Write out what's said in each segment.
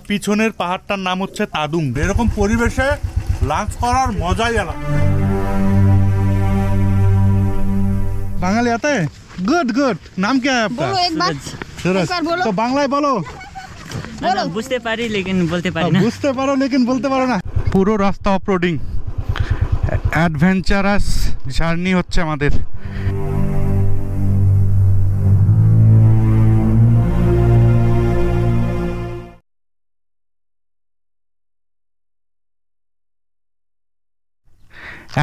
পিছনের পাহাড়টার নাম হচ্ছে তাদুং। এরকম পরিবেশে লাঞ্চ করার মজাই আলাদা। বাঙালি আতে গুড গুড। নাম क्या है आपका? बोलो एक बात। सूरज। एक बार बोलो। तो বাংলায় বলো। बोलो। বুঝতে পারি লেকিন বলতে পারি না। বুঝতে পারো লেকিন বলতে পারো না। পুরো রাস্তা অফরোডিং, অ্যাডভেঞ্চারাস জার্নি হচ্ছে আমাদের।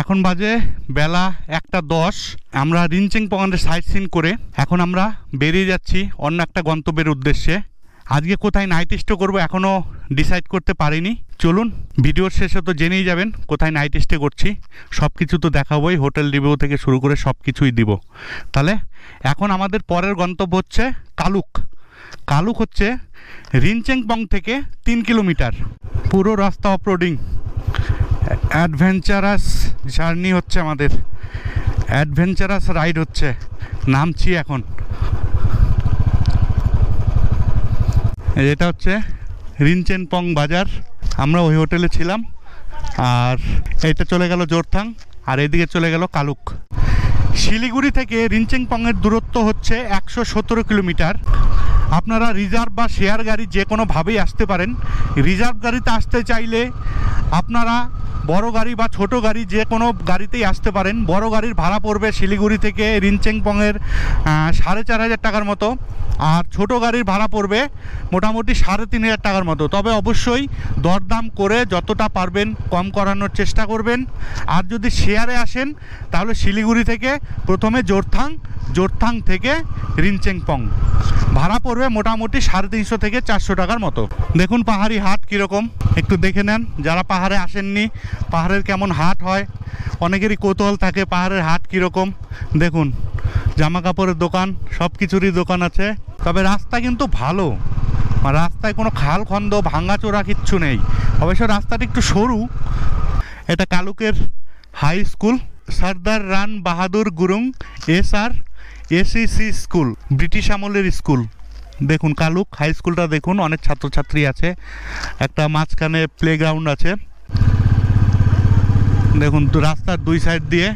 এখন বাজে বেলা 1:10। আমরা রিনচেং পয়েন্টে সাইট সিন করে এখন আমরা বেরিয়ে যাচ্ছি অন্য একটা গন্তব্যের উদ্দেশ্যে। আজকে কোথায় নাইট স্টে করবো এখনও ডিসাইড করতে পারিনি। চলুন ভিডিওর শেষে তো জেনেই যাবেন কোথায় নাইট স্টে করছি। সব কিছু তো দেখাবোই, হোটেল রিভিউ থেকে শুরু করে সব কিছুই দিব। তাহলে এখন আমাদের পরের গন্তব্য হচ্ছে কালুক। কালুক হচ্ছে রিনচেং পং থেকে 3 কিলোমিটার। পুরো রাস্তা অফরোডিং, অ্যাডভেঞ্চারাস জার্নি হচ্ছে আমাদের, অ্যাডভেঞ্চারাস রাইড হচ্ছে। নামছি এখন। এটা হচ্ছে রিনচেন পং বাজার। আমরা ওই হোটেলে ছিলাম। আর এইটা চলে গেল জোরথাং, আর এদিকে চলে গেল কালুক। শিলিগুড়ি থেকে রিনচেং পংয়ের দূরত্ব হচ্ছে 117 কিলোমিটার। আপনারা রিজার্ভ বা শেয়ার গাড়ি যে কোনোভাবেই আসতে পারেন। রিজার্ভ গাড়িতে আসতে চাইলে আপনারা বড় গাড়ি বা ছোট গাড়ি যে কোনো গাড়িতেই আসতে পারেন। বড় গাড়ির ভাড়া পড়বে শিলিগুড়ি থেকে রিনচেং পংয়ের 4,500 টাকার মতো, আর ছোট গাড়ির ভাড়া পড়বে মোটামুটি 3,500 টাকার মতো। তবে অবশ্যই দরদাম করে যতটা পারবেন কম করানোর চেষ্টা করবেন। আর যদি শেয়ারে আসেন তাহলে শিলিগুড়ি থেকে প্রথমে জোরথাং থেকে রিনচেং পং ভাড়া পড়বে মোটামুটি 350 থেকে 400 টাকার মতো। দেখুন পাহাড়ি হাট কীরকম, একটু দেখে নেন। যারা পাহাড়ে আসেননি পাহাড়ের কেমন হাট হয়, অনেকেরই কৌতূহল থাকে পাহাড়ের হাট কীরকম। দেখুন জামা কাপড়ের দোকান, সব কিছুরই দোকান আছে। তবে রাস্তা কিন্তু ভালো, রাস্তায় কোনো খাল খন্দ ভাঙাচোরা কিচ্ছু নেই। অবশ্য রাস্তাটা একটু সরু। এটা কালুকের হাই স্কুল, সর্দার রান বাহাদুর গুরুং SRACC স্কুল, ব্রিটিশ আমলের স্কুল। দেখুন কালুক হাই স্কুলটা দেখুন, অনেক ছাত্রছাত্রী আছে। একটা মাঝখানে প্লেগ্রাউন্ড আছে। দেখুন রাস্তার দুই সাইড দিয়ে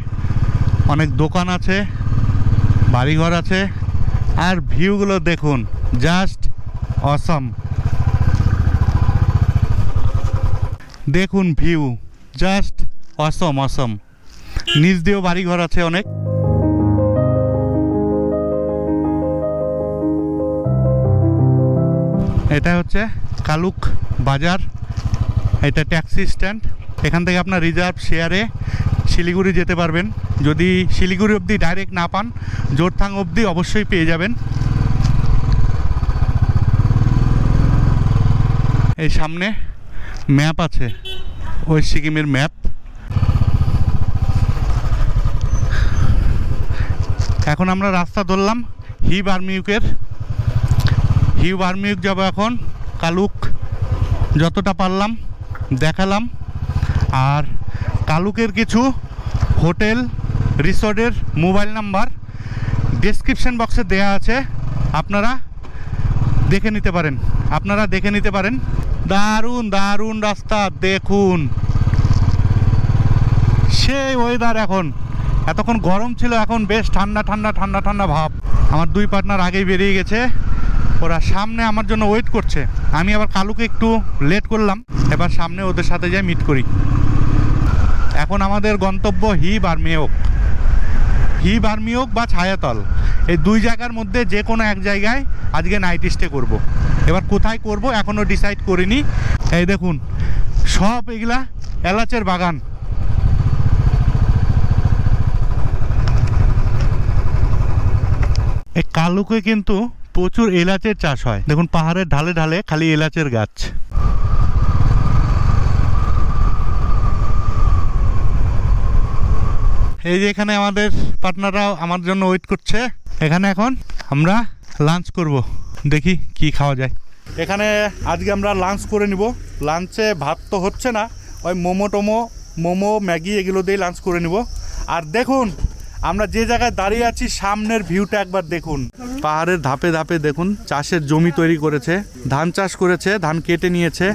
অনেক দোকান আছে, বাড়িঘর আছে। আর ভিউগুলো দেখুন, জাস্ট অসম। দেখুন ভিউ জাস্ট অসম। নিচ দিয়েও বাড়িঘর আছে অনেক। এটা হচ্ছে কালুক বাজার, এটা ট্যাক্সি স্ট্যান্ড। এখান থেকে আপনার রিজার্ভ শেয়ারে শিলিগুড়ি যেতে পারবেন। যদি শিলিগুড়ি অবধি ডাইরেক্ট না পান, জোরথাং অবধি অবশ্যই পেয়ে যাবেন। এই সামনে ম্যাপ আছে, ওই সিকিমের ম্যাপ। এখন আমরা রাস্তা ধরলাম হিবার্মিউক যাব এখন। কালুক যতটা পারলাম দেখালাম। আর কালুকের কিছু হোটেল রিসর্টের মোবাইল নাম্বার ডেসক্রিপশন বক্সে দেয়া আছে, আপনারা দেখে নিতে পারেন। দারুণ রাস্তা দেখুন, সেই ওয়েদার। এখন এতক্ষণ গরম ছিল, এখন বেশ ঠান্ডা ভাব। আমার দুই পার্টনার আগেই বেরিয়ে গেছে, ওরা সামনে আমার জন্য ওয়েট করছে। আমি আবার কালুকে একটু লেট করলাম, এবার সামনে ওদের সাথে যাই মিট করি। এখন আমাদের গন্তব্য হিবার্মিউক বা ছায়াতল। এই দুই জায়গার মধ্যে যে কোনো এক জায়গায় আজকে নাইট স্টে করব। এবার কোথায় করব এখনও ডিসাইড করিনি। এই দেখুন সব এগুলা এলাচের বাগান। এই কালুকে কিন্তু প্রচুর এলাচের চাষ হয়। দেখুন পাহাড়ের ঢালে ঢালে খালি এলাচের গাছ। এই যে এখানে আমাদের পার্টনাররাও আমার জন্য ওয়েট করছে। এখানে এখন আমরা লাঞ্চ করব, দেখি কি খাওয়া যায়। এখানে আজকে আমরা লাঞ্চ করে নিব। লাঞ্চে ভাত তো হচ্ছে না, ওই মোমো ম্যাগি এগুলো দিয়ে লাঞ্চ করে নিব। আর দেখুন আমরা যে জায়গায় দাঁড়িয়ে আছি সামনের ভিউটা একবার দেখুন, পাহাড়ের ধাপে ধাপে দেখুন চাষের জমি তৈরি করেছে, ধান চাষ করেছে, ধান কেটে নিয়েছে।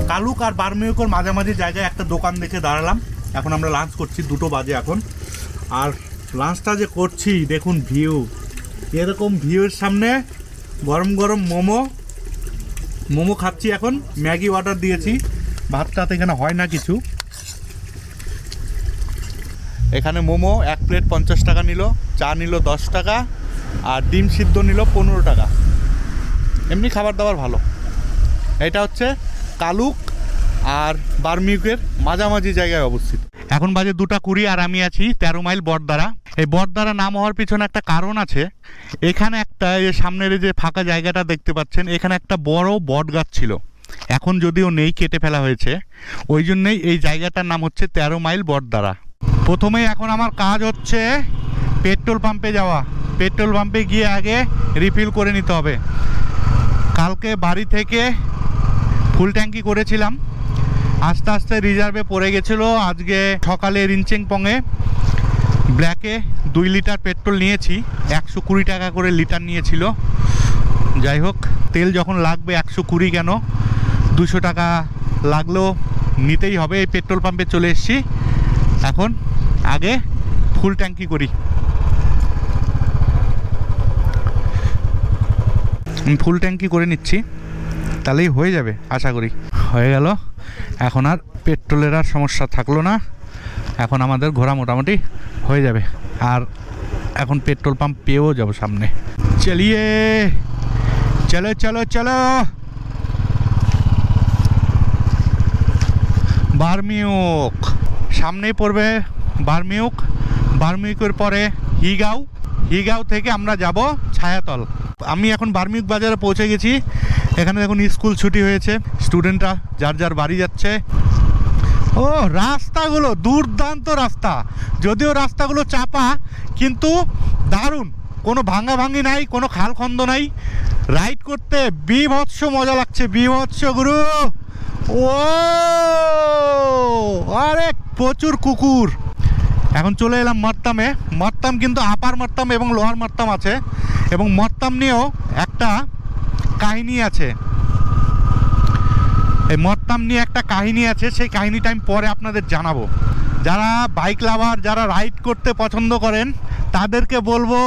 কালুক আর বার্মিউকের মাঝামাঝি জায়গায় একটা দোকান দেখে দাঁড়ালাম। এখন আমরা লাঞ্চ করছি, 2টো বাজে এখন। আর লাঞ্চটা যে করছি দেখুন ভিউ, এরকম ভিউয়ের সামনে গরম গরম মোমো খাচ্ছি। এখন ম্যাগি অর্ডার দিয়েছি, ভাতটাতে এখানে হয় না কিছু। এখানে মোমো 1 প্লেট 50 টাকা নিল, চা নিল 10 টাকা, আর ডিম সিদ্ধ নিল 15 টাকা। এমনি খাবার দাবার ভালো। এটা হচ্ছে কালুক আর বার্মিউকের মাঝামাঝি জায়গায় অবস্থিত। এখন বাজে 2:20 আর আমি আছি 13 মাইল বটদ্বারা। এই বটদ্বারা নাম হওয়ার পিছনে একটা কারণ আছে। এখানে একটা এই সামনের যে ফাঁকা জায়গাটা দেখতে পাচ্ছেন, এখানে একটা বড় বট গাছ ছিল, এখন যদিও নেই, কেটে ফেলা হয়েছে। ওই জন্যই এই জায়গাটার নাম হচ্ছে 13 মাইল বটদ্বারা। প্রথমেই এখন আমার কাজ হচ্ছে পেট্রোল পাম্পে যাওয়া। পেট্রোল পাম্পে গিয়ে আগে রিফিল করে নিতে হবে। কালকে বাড়ি থেকে ফুল ট্যাঙ্কি করেছিলাম, আস্তে আস্তে রিজার্ভে পড়ে গেছিলো। আজকে সকালে রিনচেনপংয়ে ব্ল্যাকে 2 লিটার পেট্রোল নিয়েছি, 120 টাকা করে লিটার নিয়েছিল। যাই হোক, তেল যখন লাগবে 120 কেন 200 টাকা লাগলেও নিতেই হবে। এই পেট্রোল পাম্পে চলে এসেছি, এখন আগে ফুল ট্যাঙ্কি করি। ফুল ট্যাঙ্কি করে নিচ্ছি, তাহলেই হয়ে যাবে আশা করি। হয়ে গেল, এখন আর পেট্রোলের আর সমস্যা থাকলো না। এখন আমাদের ঘোরা মোটামুটি হয়ে যাবে। আর এখন পেট্রোল পাম্প পেয়েও যাব সামনে। চলিয়ে চলো চলো চলো। বার্মিউক সামনেই পড়বে। বার্মিউকের পরে হিগাও থেকে আমরা যাব ছায়াতল। আমি এখন বার্মিউক বাজারে পৌঁছে গেছি। এখানে দেখুন স্কুল ছুটি হয়েছে, স্টুডেন্টরা যার যার বাড়ি যাচ্ছে। ও রাস্তাগুলো দুর্দান্ত রাস্তা, যদিও রাস্তাগুলো চাপা কিন্তু দারুণ, কোনো ভাঙাভাঙি নাই, কোনো খালখন্দ নাই। রাইড করতে বীভৎস মজা লাগছে, বীভৎস গুরু। ও আরে প্রচুর কুকুর। এখন চলে এলাম মর্তামে। মর্তাম কিন্তু আপার মর্তাম এবং লোয়ার মর্তাম আছে, এবং মর্তাম নিয়েও একটা কাহিনী আছে। এই মর্তাম নিয়ে একটা কাহিনী আছে, সেই কাহিনীটা আমি পরে আপনাদের জানাবো। যারা বাইক লাভার, যারা রাইড করতে পছন্দ করেন, তাদেরকে বলবো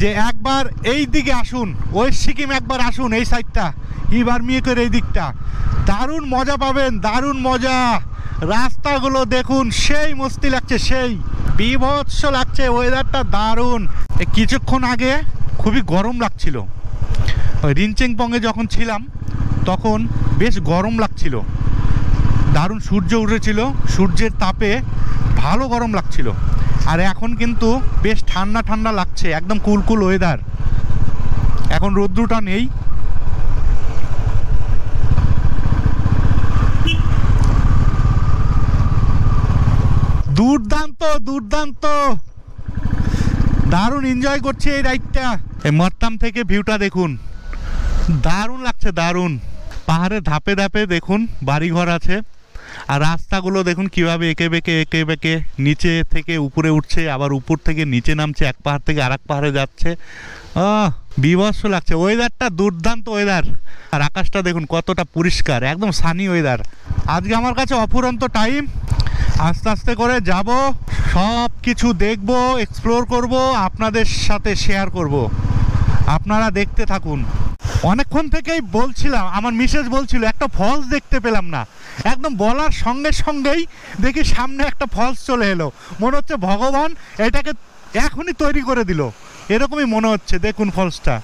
যে একবার এই দিকে আসুন, ওই সিকিম একবার আসুন, এই সাইডটা বার্মিউকের এই দিকটা, দারুণ মজা পাবেন, দারুণ মজা। রাস্তাগুলো দেখুন, সেই মস্তি লাগছে, সেই বীভৎস লাগছে, ওয়েদারটা দারুণ। কিছুক্ষণ আগে খুবই গরম লাগছিল, ওই রিনচেনপংয়ে যখন ছিলাম তখন বেশ গরম লাগছিল, দারুণ সূর্য উঠেছিল, সূর্যের তাপে ভালো গরম লাগছিল। আর এখন কিন্তু বেশ ঠান্ডা ঠান্ডা লাগছে, একদম কুলকুল ওয়েদার। এখন রৌদ্রটা নেই। দুর্দান্ত দুর্দান্ত, দারুণ এনজয় করছি এই রাইডটা। এই মর্তাম থেকে ভিউটা দেখুন, দারুণ লাগছে, দারুণ। পাহাড়ের ধাপে ধাপে দেখুন বাড়িঘর আছে, আর রাস্তাগুলো দেখুন কিভাবে এঁকে বেঁকে নিচে থেকে উপরে উঠছে, আবার উপর থেকে নিচে নামছে, এক পাহাড় থেকে আরেক পাহাড়ে যাচ্ছে। বীভৎস লাগছে, ওয়েদারটা দুর্দান্ত ওয়েদার। আর আকাশটা দেখুন কতটা পরিষ্কার, একদম সানি ওয়েদার। আজকে আমার কাছে অফুরন্ত টাইম, আস্তে আস্তে করে যাব, সব কিছু দেখব, এক্সপ্লোর করব, আপনাদের সাথে শেয়ার করব। আপনারা দেখতে থাকুন। অনেকক্ষণ থেকেই বলছিলাম, আমার মিসেস বলছিল একটা ফলস দেখতে পেলাম না, একদম বলার সঙ্গে সঙ্গেই দেখি সামনে একটা ফলস চলে এলো। মনে হচ্ছে ভগবান এটাকে এখনই তৈরি করে দিল, এরকমই মনে হচ্ছে। দেখুন ফলসটা,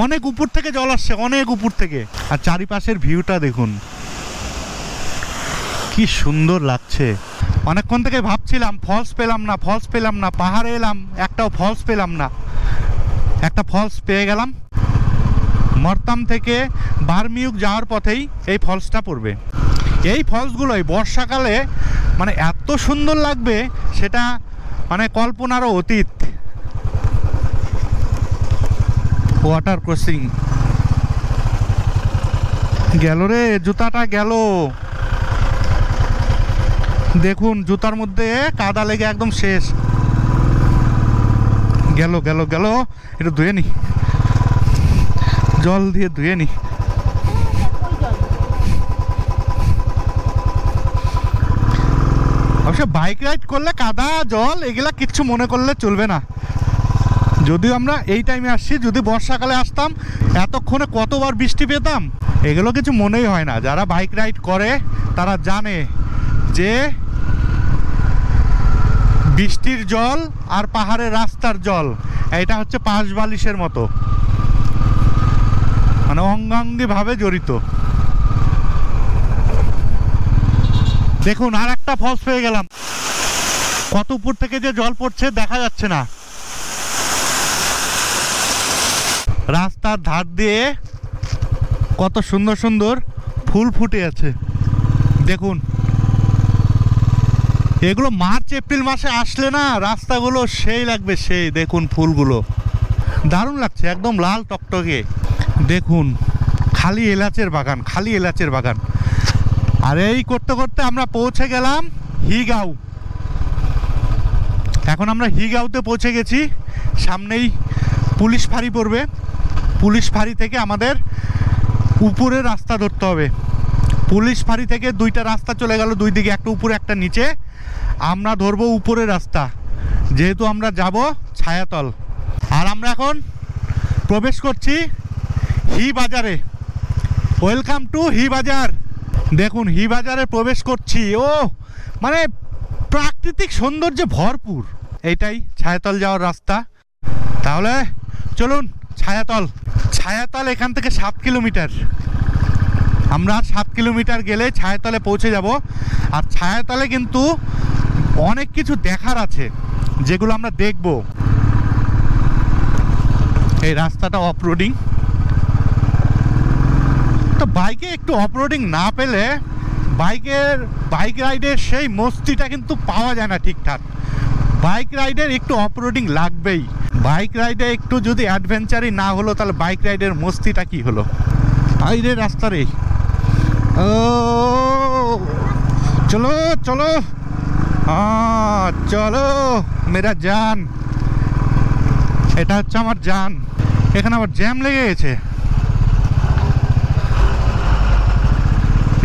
অনেক উপর থেকে জল আসছে, অনেক উপর থেকে। আর চারিপাশের ভিউটা দেখুন কি সুন্দর লাগছে। অনেকক্ষণ থেকে ভাবছিলাম ফলস পেলাম না, পাহাড়ে এলাম, একটাও ফলস পেলাম না। একটা ফলস পেয়ে গেলাম। মর্তাম থেকে বার্মিউক যাওয়ার পথেই এই ফলসটা পড়বে। এই ফলসগুলোই বর্ষাকালে মানে এত সুন্দর লাগবে, সেটা মানে কল্পনারও অতীত। ওয়াটার ক্রসিং গেল রে, জুতাটা গেল। দেখুন জুতার মধ্যে কাদা লেগে একদম শেষ। গেল গেল গেল, একটু ধুয়ে নি, জল দিয়ে ধুয়ে নি। অবশ্য বাইক রাইড করলে কাদা জল এগুলা কিচ্ছু মনে করলে চলবে না। যদিও আমরা এই টাইমে আসছি, যদি বর্ষাকালে আসতাম এতক্ষণে কতবার বৃষ্টি পেতাম, এগুলো কিছু মনেই হয় না। যারা বাইক রাইড করে তারা জানে যে বৃষ্টির জল আর পাহাড়ের রাস্তার জল এটা হচ্ছে পাশ বালিশের মতো, মানে অঙ্গাঙ্গিভাবে জড়িত। দেখুন আর একটা ফলস পেয়ে গেলাম। কত উপর থেকে যে জল পড়ছে দেখা যাচ্ছে না। রাস্তার ধার দিয়ে কত সুন্দর সুন্দর ফুল ফুটে আছে দেখুন। এগুলো মার্চ এপ্রিল মাসে আসলে না রাস্তাগুলো সেই লাগবে, সেই দেখুন ফুলগুলো দারুণ লাগছে, একদম লাল টকটকে। দেখুন খালি এলাচের বাগান, খালি এলাচের বাগান। আর এই করতে করতে আমরা পৌঁছে গেলাম হিগাঁও। এখন আমরা হিগাঁওতে পৌঁছে গেছি। সামনেই পুলিশ ফাঁড়ি পড়বে, পুলিশ ফাঁড়ি থেকে আমাদের উপরের রাস্তা ধরতে হবে। পুলিশ ফাঁড়ি থেকে দুইটা রাস্তা চলে গেল, দুই দিকে, একটা উপরে একটা নিচে। আমরা ধরবো উপরের রাস্তা, যেহেতু আমরা যাব ছায়াতল। আর আমরা এখন প্রবেশ করছি হি বাজারে। ওয়েলকাম টু হি বাজার। দেখুন হি বাজারে প্রবেশ করছি। ও মানে প্রাকৃতিক সৌন্দর্যে ভরপুর। এইটাই ছায়াতল যাওয়ার রাস্তা। তাহলে চলুন ছায়াতল। ছায়াতল এখান থেকে 7 কিলোমিটার। আমরা 7 কিলোমিটার গেলে ছায়াতলে পৌঁছে যাব। আর ছায়াতলে কিন্তু অনেক কিছু দেখার আছে যেগুলো আমরা দেখব। এই রাস্তাটা অফরোডিং, তো বাইকে একটু অফরোডিং না পেলে বাইক রাইডের সেই মস্তিটা কিন্তু পাওয়া যায় না ঠিকঠাক। বাইক রাইডের একটু অফরোডিং লাগবেই। বাইক রাইডে একটু যদি অ্যাডভেঞ্চারই না হলো তাহলে বাইক রাইডের মস্তিটা কি হলো। বাইরের রাস্তা রে, ও চলো চলো, হ্যাঁ চলো মেরা জান। এটা হচ্ছে আমার জান। এখানে আবার জ্যাম লেগে গেছে।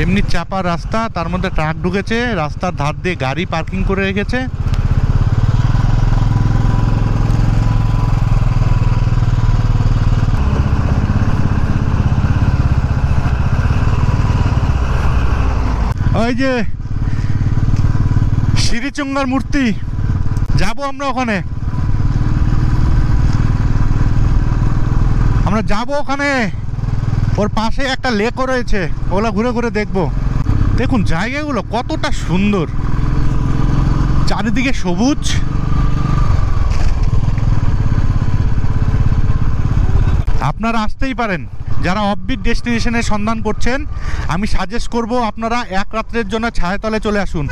এমনি চাপা রাস্তা, তার মধ্যে ট্রাক ঢুকেছে, রাস্তার ধার দিয়ে গাড়ি পার্কিং করে রেখেছে। ওই যে শ্রীচুঙ্গার মূর্তি, যাব আমরা ওখানে, আমরা যাব ওখানে। ওর পাশে একটা লেকও রয়েছে, ওগুলো ঘুরে ঘুরে দেখব। দেখুন জায়গাগুলো কতটা সুন্দর, চারিদিকে সবুজ। আপনারা আসতেই পারেন, যারা অফবিট ডেস্টিনেশনের সন্ধান করছেন আমি সাজেস্ট করব আপনারা এক রাত্রের জন্য ছায়াতলে চলে আসুন।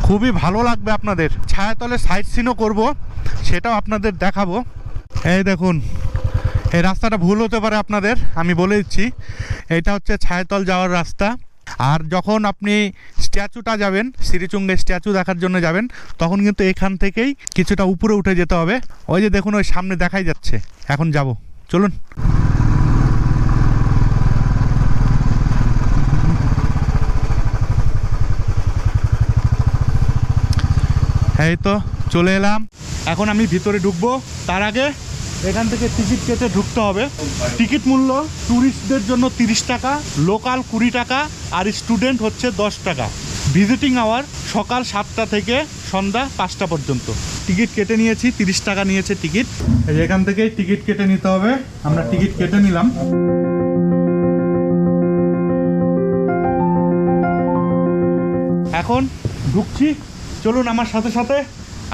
খুবই ভালো লাগবে আপনাদের। ছায়াতলে সাইট সিনও করব, সেটাও আপনাদের দেখাবো। এই দেখুন এই রাস্তাটা ভুল হতে পারে আপনাদের, আমি বলে দিচ্ছি এটা হচ্ছে ছায়াতল যাওয়ার রাস্তা। আর যখন আপনি স্ট্যাচুটা যাবেন, শ্রীচুঙ্গের স্ট্যাচু দেখার জন্য যাবেন, তখন কিন্তু এখান থেকেই কিছুটা উপরে উঠে যেতে হবে। ওই যে দেখুন ওই সামনে দেখাই যাচ্ছে। এখন যাব, চলুন। এই তো চলে এলাম। এখন আমি ভিতরে ঢুকবো, তার আগে এখান থেকে টিকিট কেটে ঢুকতে হবে। টিকিট মূল্য ট্যুরিস্টদের জন্য 30 টাকা, লোকাল 20 টাকা, আর স্টুডেন্ট হচ্ছে 10 টাকা। ভিজিটিং আওয়ার সকাল 7টা থেকে সন্ধ্যা 5টা পর্যন্ত। টিকিট কেটে নিয়েছি, 30 টাকা নিয়েছে টিকিট। এখান থেকেই টিকিট কেটে নিতে হবে। আমরা টিকিট কেটে নিলাম। এখন ঢুকছি, চলুন আমার সাথে সাথে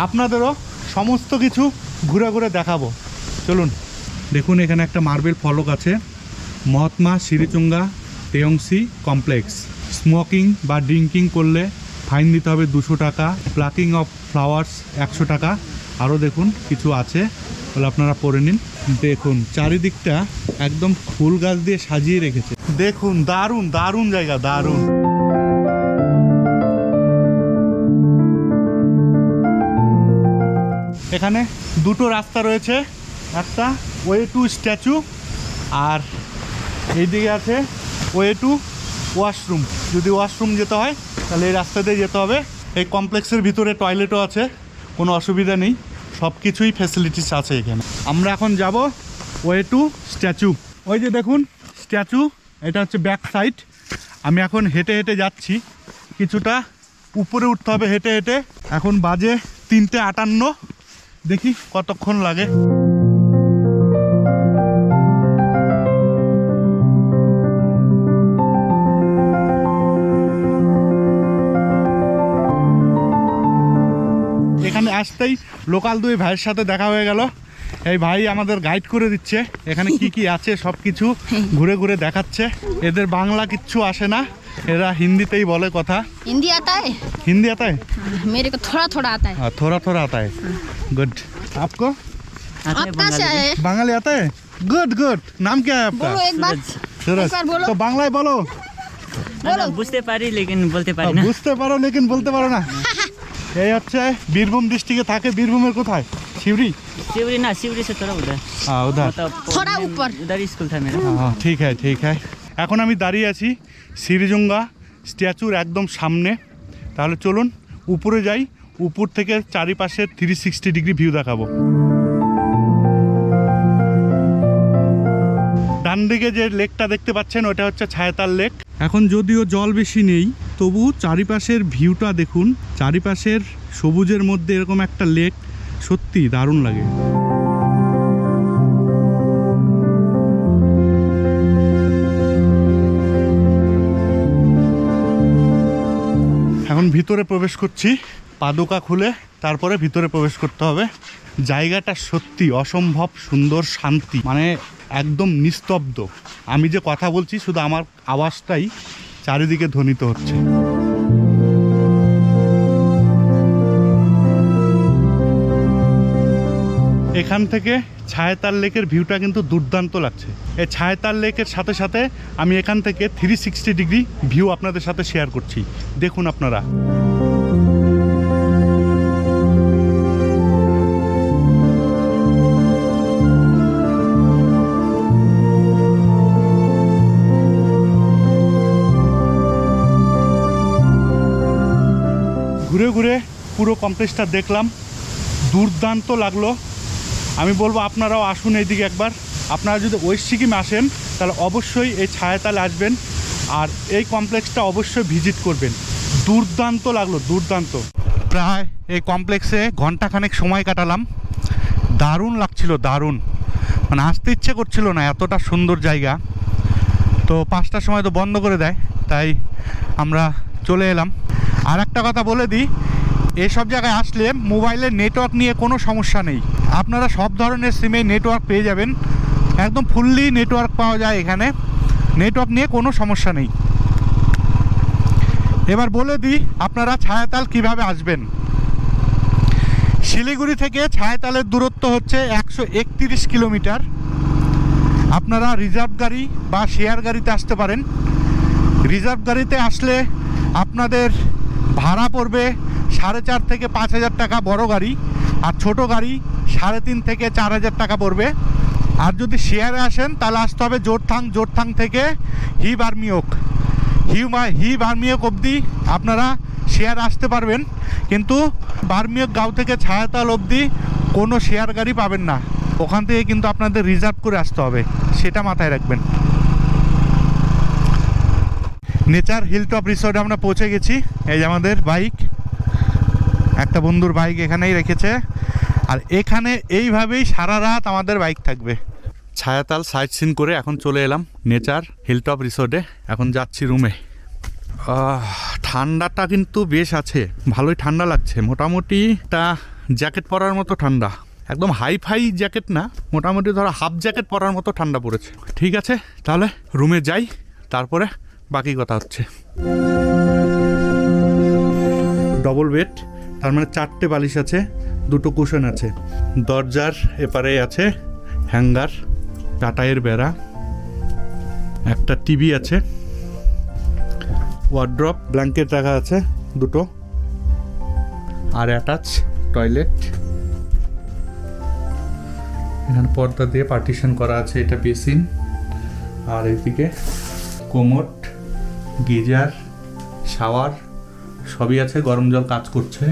আপনাদেরও সমস্ত কিছু ঘুরে ঘুরে দেখাবো। চলুন। দেখুন এখানে একটা মার্বেল ফলক আছে, মহাত্মা শ্রীচুঙ্গা তেয়ংসি কমপ্লেক্স। স্মোকিং বা ড্রিঙ্কিং করলে ফাইন দিতে হবে 200 টাকা, প্লাকিং অফ ফ্লাওয়ার্স 100 টাকা। আরও দেখুন কিছু আছে, বলে আপনারা পড়ে নিন। দেখুন চারিদিকটা একদম ফুল গাছ দিয়ে সাজিয়ে রেখেছে। দেখুন দারুণ দারুণ জায়গা, দারুণ। এখানে দুটো রাস্তা রয়েছে, একটা ওয়ে টু স্ট্যাচু আর এইদিকে আছে ওয়ে টু ওয়াশরুম। যদি ওয়াশরুম যেতে হয় তাহলে এই রাস্তা দিয়ে যেতে হবে। এই কমপ্লেক্সের ভিতরে টয়লেটও আছে, কোনো অসুবিধা নেই, সব কিছুই ফ্যাসিলিটিস আছে এখানে। আমরা এখন যাব ওয়ে টু স্ট্যাচু। ওই যে দেখুন স্ট্যাচু, এটা হচ্ছে ব্যাক সাইড। আমি এখন হেঁটে হেঁটে যাচ্ছি, কিছুটা উপরে উঠতে হবে হেঁটে হেঁটে। এখন বাজে 3:58, দেখি কতক্ষণ লাগে। এখানে আসতেই লোকাল দুই ভাইয়ের সাথে দেখা হয়ে গেল। এই ভাই আমাদের গাইড করে দিচ্ছে এখানে কি কি আছে, সব কিছু ঘুরে ঘুরে দেখাচ্ছে। এদের বাংলা কিচ্ছু আসে না, এরা হিন্দিতেই বলে কথা। हिंदी आता है? हिंदी आता है? मेरे को थोड़ा थोड़ा आता है। थोड़ा थोड़ा आता है। गुड। आपको आते हैं आप कहाँ से बंगाली आए? बांग्ला आता है? Good good. नाम क्या है आपका? बोलो एक बार। सूरज। एक बार बोलो। तो बांग्लाয় বলো। আচ্ছা, বুঝতে পারি লেকিন বলতে পারি না। বুঝতে পারো লেকিন বলতে পারো না। এই হচ্ছে বীরভূম ডিস্ট্রিক্টে থাকে। বীরভূমের কোথায়? शिवरी। शिवरी ना, शिवरी से थोड़ा उधर। हाँ उधर। मतलब थोड़ा ऊपर। उधर स्कूल था मेरा। हाँ ठीक है ठीक है। এখন আমি দাঁড়িয়ে আছি সিরিজুঙ্গা স্ট্যাচুর একদম সামনে। তাহলে চলুন উপরে যাই, উপর থেকে চারিপাশে 360 ডিগ্রি ভিউ দেখাবো। ডান দিকে যে লেকটা দেখতে পাচ্ছেন ওটা হচ্ছে ছায়াতাল লেক। এখন যদিও জল বেশি নেই, তবু চারিপাশের ভিউটা দেখুন। চারিপাশের সবুজের মধ্যে এরকম একটা লেক সত্যি দারুণ লাগে। এখন ভিতরে প্রবেশ করছি, পাদুকা খুলে তারপরে ভিতরে প্রবেশ করতে হবে। জায়গাটা সত্যি অসম্ভব সুন্দর, শান্তি, মানে একদম নিস্তব্ধ। আমি যে কথা বলছি শুধু আমার আওয়াজটাই চারিদিকে ধ্বনিত হচ্ছে। এখান থেকে ছায়াতাল লেকের ভিউটা কিন্তু দুর্দান্ত লাগছে। এই ছায়াতাল লেকের সাথে সাথে আমি এখান থেকে 360 ডিগ্রি ভিউ আপনাদের সাথে শেয়ার করছি, দেখুন আপনারা। ঘুরে ঘুরে পুরো কমপ্লেক্সটা দেখলাম, দুর্দান্ত লাগলো। আমি বলবো আপনারাও আসুন এইদিকে একবার। আপনারা যদি ওয়েস্ট সিকিমে আসেন তাহলে অবশ্যই এই ছায়াতালে আসবেন আর এই কমপ্লেক্সটা অবশ্যই ভিজিট করবেন। দুর্দান্ত লাগলো, দুর্দান্ত। প্রায় এই কমপ্লেক্সে ঘন্টাখানেক সময় কাটালাম, দারুণ লাগছিল, দারুণ, মানে আসতে ইচ্ছে করছিল না, এতটা সুন্দর জায়গা। তো 5টার সময় তো বন্ধ করে দেয়, তাই আমরা চলে এলাম। আর একটা কথা বলে দিই, এসব জায়গায় আসলে মোবাইলের নেটওয়ার্ক নিয়ে কোনো সমস্যা নেই। আপনারা সব ধরনের সিমে নেটওয়ার্ক পেয়ে যাবেন, একদম ফুললি নেটওয়ার্ক পাওয়া যায় এখানে, নেটওয়ার্ক নিয়ে কোনো সমস্যা নেই। এবার বলে দিই আপনারা ছায়াতাল কিভাবে আসবেন। শিলিগুড়ি থেকে ছায়াতালের দূরত্ব হচ্ছে 131 কিলোমিটার। আপনারা রিজার্ভ গাড়ি বা শেয়ার গাড়িতে আসতে পারেন। রিজার্ভ গাড়িতে আসলে আপনাদের ভাড়া পড়বে 4,500 থেকে 5,000 টাকা বড় গাড়ি, আর ছোট গাড়ি 3,500 থেকে 4,000 টাকা পড়বে। আর যদি শেয়ারে আসেন তাহলে আসতে হবে জোরথাং, জোরথাং থেকে হি বার্মিয়ক অবধি আপনারা শেয়ার আসতে পারবেন, কিন্তু বার্মিয়ক গাঁও থেকে ছায়াতাল অবধি কোনো শেয়ার গাড়ি পাবেন না। ওখান থেকে কিন্তু আপনাদের রিজার্ভ করে আসতে হবে, সেটা মাথায় রাখবেন। নেচার হিলটপ রিসর্টে আমরা পৌঁছে গেছি। এই যে আমাদের বাইক, একটা বন্ধুর বাইক এখানেই রেখেছে, আর এখানে এইভাবেই সারা রাত আমাদের বাইক থাকবে। ছায়াতাল সাইট সিন করে এখন চলে এলাম নেচার হিলটপ রিসর্টে। এখন যাচ্ছি রুমে। ঠান্ডাটা কিন্তু বেশ আছে, ভালোই ঠান্ডা লাগছে। মোটামুটি একটা জ্যাকেট পরার মতো ঠান্ডা, একদম হাই জ্যাকেট না, মোটামুটি ধরো হাফ জ্যাকেট পরার মতো ঠান্ডা পড়েছে। ঠিক আছে, তাহলে রুমে যাই, তারপরে বাকি কথা হচ্ছে। ডবল বেড, তার মানে 4টে বালিশ আছে, 2টো কুশন আছে, দরজার এপারে আছে হ্যাঙ্গার, টাটাইয়ের বেড়া, একটা টিভি আছে, ওয়ার্ড্রপ, ব্ল্যাঙ্কেট রাখা আছে 2টো, আর অ্যাটাচ টয়লেট। এখানে পর্দা দিয়ে পার্টিশন করা আছে, এটা বেসিন, আর এদিকে কোমোড, গিজার, শাওয়ার সবই আছে, গরম জল কাজ করছে,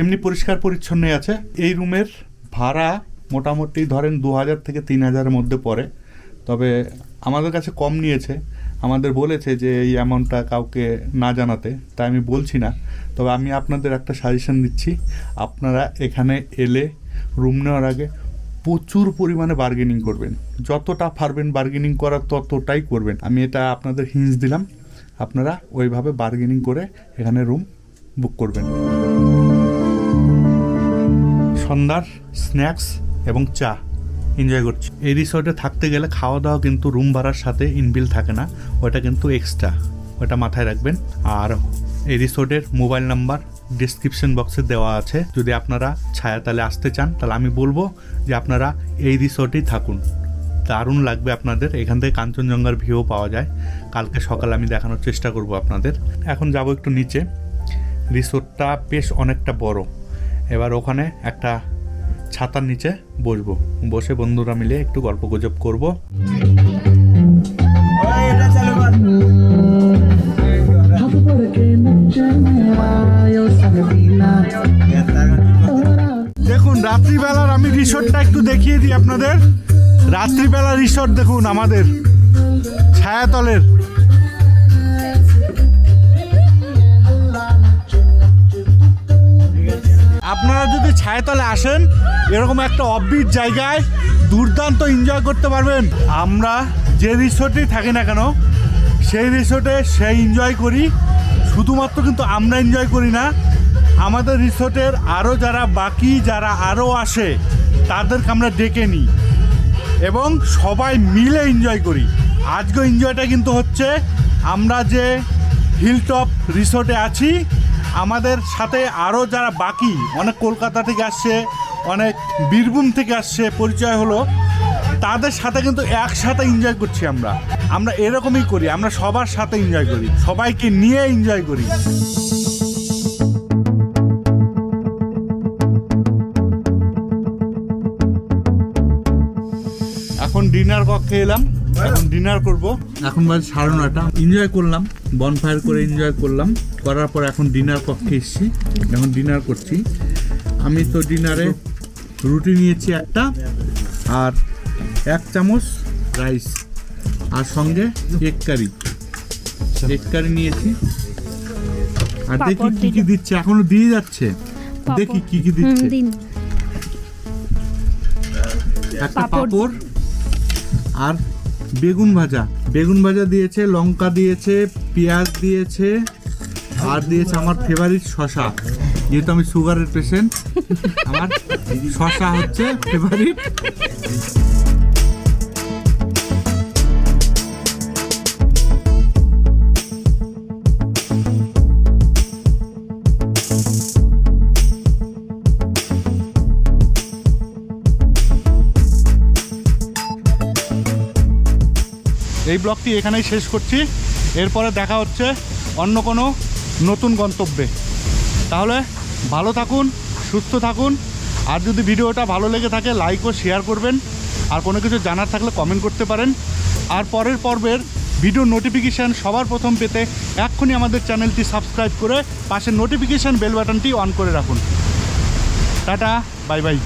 এমনি পরিষ্কার পরিচ্ছন্নই আছে। এই রুমের ভাড়া মোটামুটি ধরেন 2000 থেকে 3000-এর মধ্যে পড়ে, তবে আমাদের কাছে কম নিয়েছে, আমাদের বলেছে যে এই অ্যামাউন্টটা কাউকে না জানাতে, তাই আমি বলছি না। তবে আমি আপনাদের একটা সাজেশন দিচ্ছি, আপনারা এখানে এলে রুম নেওয়ার আগে প্রচুর পরিমাণে বার্গেনিং করবেন, যতটা পারবেন বার্গেনিং করার ততটাই করবেন। আমি এটা আপনাদের হিন্স দিলাম, আপনারা ওইভাবে বার্গেনিং করে এখানে রুম বুক করবেন। সন্ধ্যার স্ন্যাক্স এবং চা এনজয় করছি। এই রিসর্টে থাকতে গেলে খাওয়া দাওয়া কিন্তু রুম ভাড়ার সাথে ইনবিল থাকে না, ওটা কিন্তু এক্সট্রা, ওটা মাথায় রাখবেন। আর এই রিসর্টের মোবাইল নাম্বার ডিসক্রিপশন বক্সে দেওয়া আছে, যদি আপনারা ছায়াতলে আসতে চান তাহলে আমি বলবো যে আপনারা এই রিসর্টেই থাকুন, দারুণ লাগবে আপনাদের। এখান থেকে কাঞ্চনজঙ্ঘার ভিউ পাওয়া যায়, কালকে সকালে আমি দেখানোর চেষ্টা করব আপনাদের। এখন যাব একটু নিচে, রিসোর্টটা বেশ অনেকটা বড়, এবার ওখানে একটা ছাতার নিচে বসবো, বসে বন্ধুরা মিলে একটু গল্প গুজব করবো। দেখুন রাত্রিবেলার আমি রিসোর্টটা একটু দেখিয়ে দিই আপনাদের। রাত্রিবেলা রিসোর্ট দেখুন আমাদের ছায়াতলের। আপনারা যদি ছায়াতলে আসেন এরকম একটা অফবিট জায়গায় দুর্দান্ত এনজয় করতে পারবেন। আমরা যে রিসোর্টেই থাকি না কেন সেই রিসোর্টে সেই এনজয় করি, শুধুমাত্র কিন্তু আমরা এনজয় করি না, আমাদের রিসোর্টের আরও যারা বাকি যারা আরও আসে তাদেরকে আমরা ডেকে নিই এবং সবাই মিলে এনজয় করি। আজকে এনজয়টা কিন্তু হচ্ছে আমরা যে হিলটপ রিসোর্টে আছি, আমাদের সাথে আরও যারা বাকি অনেক কলকাতা থেকে আসছে, অনেক বীরভূম থেকে আসছে, পরিচয় হলো, তাদের সাথে কিন্তু একসাথে এনজয় করছি। আমরা এরকমই করি, আমরা সবার সাথে এনজয় করি, সবাইকে নিয়ে এনজয় করি। এখন ডিনার কক্ষে এলাম, এখন ডিনার করব। এখন বাজে 9:30। এনজয় করলাম, বনফায়ার করে এনজয় করলাম, করার পর এখন ডিনার কক্ষে এসেছি, এখন ডিনার করছি। আমি তো ডিনারে রুটি নিয়েছি একটা, আর 1 চামচ রাইস, আর সঙ্গে এগ কারি নিয়েছি। আর দেখি কি কি দিচ্ছে, এখনো দিয়ে যাচ্ছে, দেখি কি কি দিচ্ছে। একটা পাঁপড় আর বেগুন ভাজা দিয়েছে, লঙ্কা দিয়েছে, পেঁয়াজ দিয়েছে, আর দিয়েছে আমার ফেভারিট শসা। যেহেতু আমি সুগারের পেশেন্ট, আমার শসা হচ্ছে ফেভারিট। এই ব্লগটি এখানেই শেষ করছি, এরপরে দেখা হচ্ছে অন্য কোনো নতুন গন্তব্যে। তাহলে ভালো থাকুন, সুস্থ থাকুন, আর যদি ভিডিওটা ভালো লেগে থাকে লাইক ও শেয়ার করবেন, আর কোনো কিছু জানার থাকলে কমেন্ট করতে পারেন। আর পরের পর্বের ভিডিও নোটিফিকেশান সবার প্রথম পেতে এক্ষুনি আমাদের চ্যানেলটি সাবস্ক্রাইব করে পাশের নোটিফিকেশান বেল বাটনটি অন করে রাখুন। Tata, bye bye.